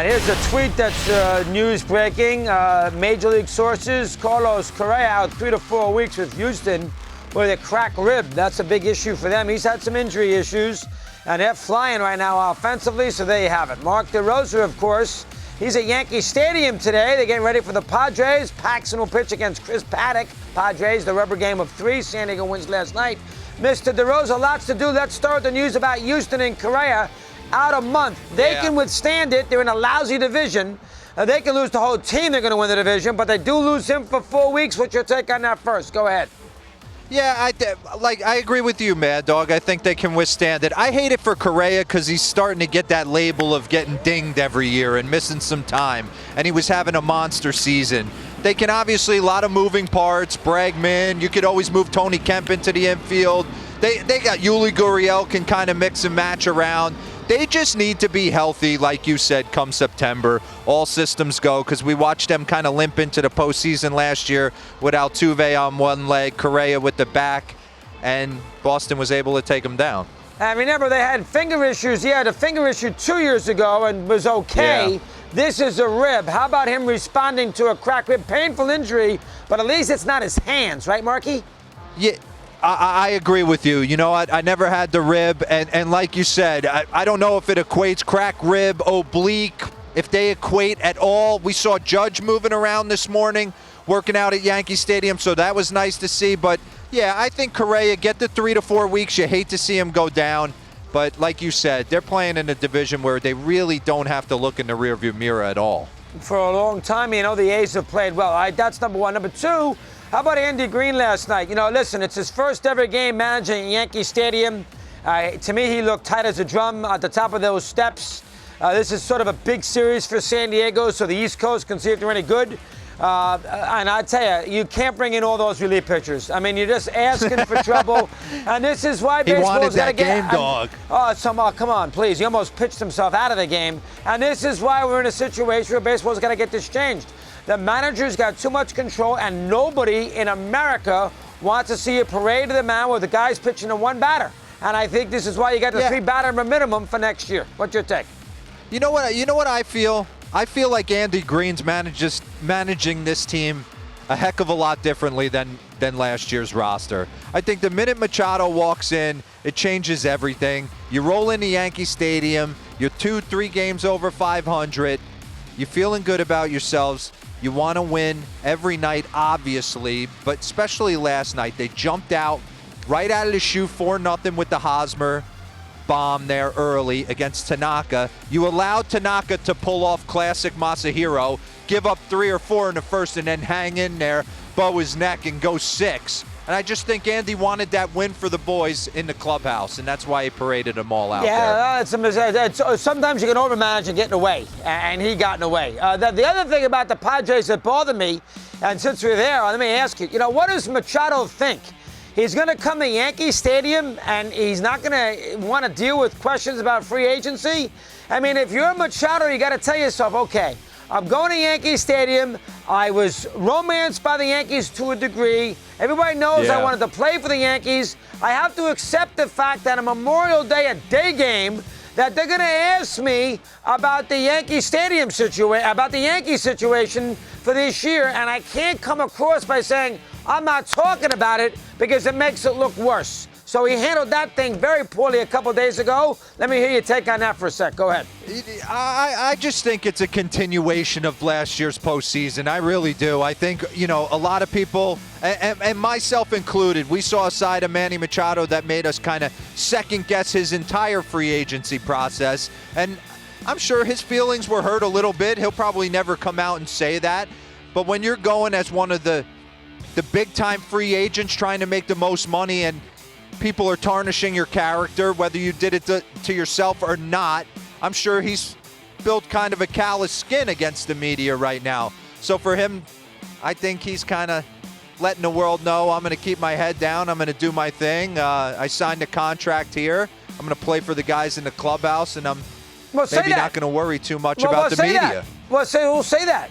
Here's a tweet that's news breaking. Major League sources, Carlos Correa out 3 to 4 weeks with Houston with a cracked rib. That's a big issue for them. He's had some injury issues, and they're flying right now offensively, so there you have it. Mark DeRosa, of course, he's at Yankee Stadium today. They're getting ready for the Padres. Paxton will pitch against Chris Paddock. Padres, the rubber game of 3. San Diego wins last night. Mr. DeRosa, lots to do. Let's start with the news about Houston and Correa. Out a month. They can withstand it. They're in a lousy division. They can lose the whole team. They're going to win the division, but they do lose him for 4 weeks. What's your take on that first? Go ahead. Yeah, I agree with you, Mad Dog. I think they can withstand it. I hate it for Correa because he's starting to get that label of getting dinged every year and missing some time, and he was having a monster season. They can obviously, a lot of moving parts, Bregman, you could always move Tony Kemp into the infield. They got Yuli Gurriel, can kind of mix and match around. They just need to be healthy, like you said, come September. All systems go, because we watched them kind of limp into the postseason last year with Altuve on one leg, Correa with the back, and Boston was able to take them down. And remember, they had finger issues. He had a finger issue 2 years ago and was okay. Yeah. This is a rib. How about him responding to a cracked rib? Painful injury, but at least it's not his hands, right, Marky? Yeah. I agree with you. You know, I never had the rib, and like you said, I don't know if it equates crack rib, oblique, if they equate at all. We saw Judge moving around this morning, working out at Yankee Stadium, so that was nice to see. But, yeah, I think Correa, get the 3 to 4 weeks. You hate to see him go down. But like you said, they're playing in a division where they really don't have to look in the rearview mirror at all. For a long time, you know, the A's have played well. All right, that's number one. Number two, how about Andy Green last night? You know, listen, it's his first ever game managing Yankee Stadium. To me, he looked tight as a drum at the top of those steps. This is sort of a big series for San Diego, so the East Coast can see if they're any good. And I tell you, you can't bring in all those relief pitchers. I mean, you're just asking for trouble. And this is why baseball's got to get... He wanted that game, dog. Come on, please. He almost pitched himself out of the game. And this is why we're in a situation where baseball's got to get this changed. The manager's got too much control, and nobody in America wants to see a parade of the mound with the guys pitching to one batter. And I think this is why you got the 3 batter minimum for next year. What's your take? You know what I feel? I feel like Andy Green's managing this team a heck of a lot differently than last year's roster. I think the minute Machado walks in, it changes everything. You roll into Yankee Stadium, you're 2-3 games over 500, you're feeling good about yourselves. You want to win every night, obviously, but especially last night. They jumped out right out of the chute 4-0 with the Hosmer bomb there early against Tanaka. You allowed Tanaka to pull off classic Masahiro, give up 3 or 4 in the first, and then hang in there, bow his neck, and go 6. And I just think Andy wanted that win for the boys in the clubhouse, and that's why he paraded them all out there. Yeah, sometimes you can overmanage and get in the way, and he got in the way. The other thing about the Padres that bothered me, and since we're there, let me ask you, what does Machado think? He's going to come to Yankee Stadium, and he's not going to want to deal with questions about free agency? I mean, if you're Machado, you got to tell yourself, okay, I'm going to Yankee Stadium. I was romanced by the Yankees to a degree. Everybody knows I wanted to play for the Yankees. I have to accept the fact that on Memorial Day, a day game, that they're going to ask me about the Yankee Stadium situation, about the Yankee situation for this year, and I can't come across by saying I'm not talking about it because it makes it look worse. So he handled that thing very poorly a couple days ago. Let me hear your take on that for a sec. Go ahead. I just think it's a continuation of last year's postseason. I really do. I think, a lot of people, and myself included, we saw a side of Manny Machado that made us kind of second-guess his entire free agency process. And I'm sure his feelings were hurt a little bit. He'll probably never come out and say that. But when you're going as one of the big-time free agents trying to make the most money, and people are tarnishing your character, whether you did it to yourself or not, I'm sure he's built kind of a callous skin against the media right now. So for him, I think he's kind of letting the world know, I'm going to keep my head down. I'm going to do my thing. I signed a contract here. I'm going to play for the guys in the clubhouse, and I'm maybe not going to worry too much about the media. That. We'll say that.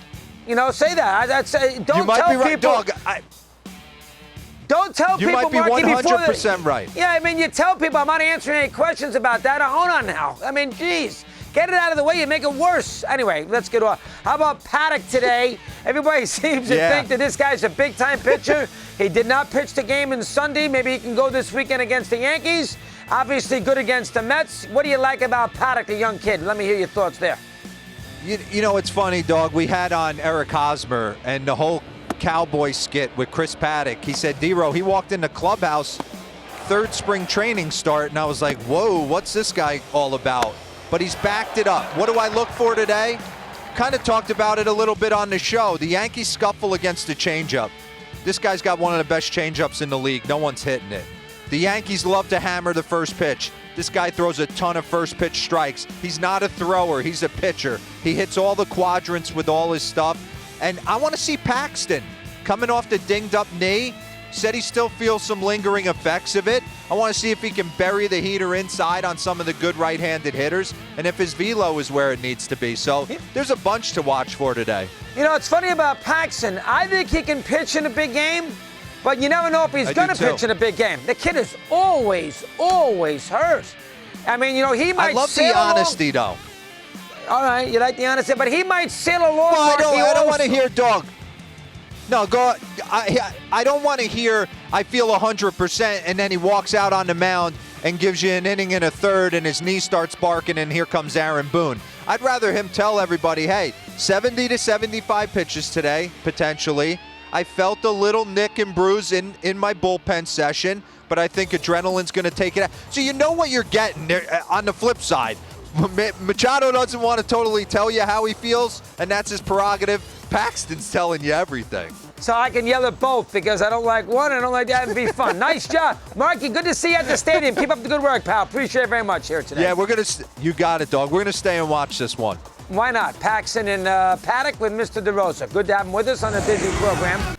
Say that. Don't you might tell be right, people. Dog. Don't tell people, You might be Marky, 100% right. Yeah, I mean, you tell people I'm not answering any questions about that. Hold on now. I mean, geez. Get it out of the way. You make it worse. Anyway, let's get on. How about Paddock today? Everybody seems to think that this guy's a big-time pitcher. He did not pitch the game on Sunday. Maybe he can go this weekend against the Yankees. Obviously good against the Mets. What do you like about Paddock, the young kid? Let me hear your thoughts there. You know, it's funny, dog. We had on Eric Hosmer and the whole Cowboy skit with Chris Paddock. He said, D-Row, he walked in the clubhouse, third spring training start, and I was like, whoa, what's this guy all about? But he's backed it up. What do I look for today? Kind of talked about it a little bit on the show. The Yankees scuffle against the changeup. This guy's got one of the best changeups in the league. No one's hitting it. The Yankees love to hammer the first pitch. This guy throws a ton of first pitch strikes. He's not a thrower. He's a pitcher. He hits all the quadrants with all his stuff. And I want to see Paxton coming off the dinged up knee. Said he still feels some lingering effects of it. I want to see if he can bury the heater inside on some of the good right-handed hitters and if his velo is where it needs to be. So there's a bunch to watch for today. You know, it's funny about Paxton. I think he can pitch in a big game, but you never know if he's going to pitch in a big game. The kid is always hurt. I mean, you know, he might. I love the honesty, though. All right, you like the honesty, but he might sail along. Well, I don't want to hear dog. No, go. I don't want to hear I feel 100% and then he walks out on the mound and gives you an inning and a third and his knee starts barking and here comes Aaron Boone. I'd rather him tell everybody, hey, 70 to 75 pitches today, potentially. I felt a little nick and bruise in my bullpen session, but I think adrenaline's going to take it out. So you know what you're getting there. On the flip side, Machado doesn't want to totally tell you how he feels, and that's his prerogative. Paxton's telling you everything. So I can yell at both because I don't like one, I don't like that. It'd be fun. Nice job. Marky, good to see you at the stadium. Keep up the good work, pal. Appreciate it very much here today. Yeah, you got it, dog. We're going to stay and watch this one. Why not? Paxton and Paddock with Mr. DeRosa. Good to have him with us on a busy program.